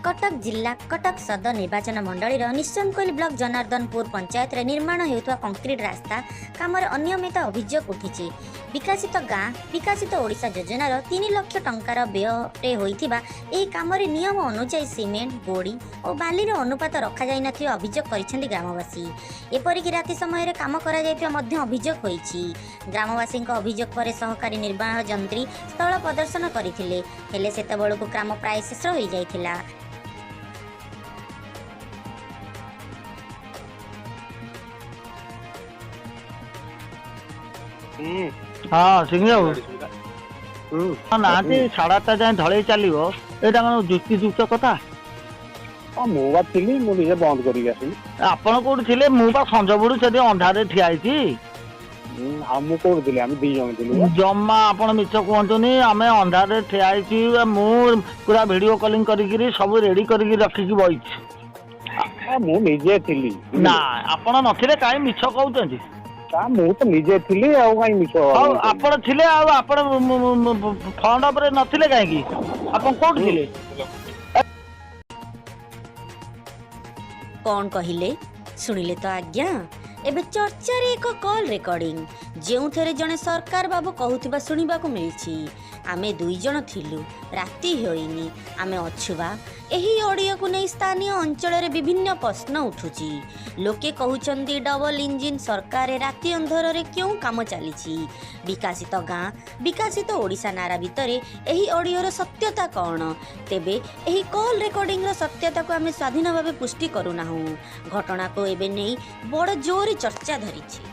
कटक जिला कटक सदर निर्वाचन मंडल निशंकोइल ब्लॉक जनार्दनपुर पंचायत रे निर्माण होता कंक्रीट रास्ता काम अनियमित अभियोग उठी। विकसित गाँ विकसित ओडिशा योजनार 3 लाख टंकार व्यय होइथिबा एही काम नियम अनुसार सीमेंट गोड़ी और बाली अनुपात रखा जाई नथिबा अभियोग करिसेंती ग्रामवासी। एपरिक राति समय काम करा जायतिबा मध्य अभियोग होईछि। ग्रामवासी अभियोग पर सहकारी निर्माण जंत्री स्थल प्रदर्शन करथिले हेले सेतेबेलकु ग्राम प्राय शेष होई जाइथिला। हाँ सिंह ना साढ़े जाए ढल चलो यहाँ जुक्ति युक्त कथा मुझे बंद कर आपण कौन थे मुझे संज बुड़ से अंधारे ठिया जमा आप मिछ कहतुनि आम अंधारे ठिया पूरा वीडियो कॉलिंग कर सब रेडी कर रखिकी बही ना आपण नथिले काई मिछ कहते तो निजे थी आपण थिले आपण फंड पर नथिले काहे आपण कोठ थिले कौन कहिले सुनिले तो आज्ञा एबे चर्चा रे एक कॉल रिकॉर्डिंग जेउ थरे जने सरकार बाबू कहूथिबा सुनिबा को मिलछि। आमे 2 जण थिलु राति होइनी आमे अछुबा एही ऑडियो को नै स्थानीय अंचल रे विभिन्न प्रश्न उठुछि। लोके कहउचंदी डबल इंजिन सरकार राति अंधर रे क्यों काम चलीछि। विकसित गाँ विकसित ओडिशा नारा भितरे एही ऑडियो रो सत्यता कौन तेबे एही कॉल रिकॉर्डिंग रो सत्यता को आमे स्वाधीन भावे पुष्टि करू नाहु। घटना को एबे नै बड़ जोर चर्चा धरिछि।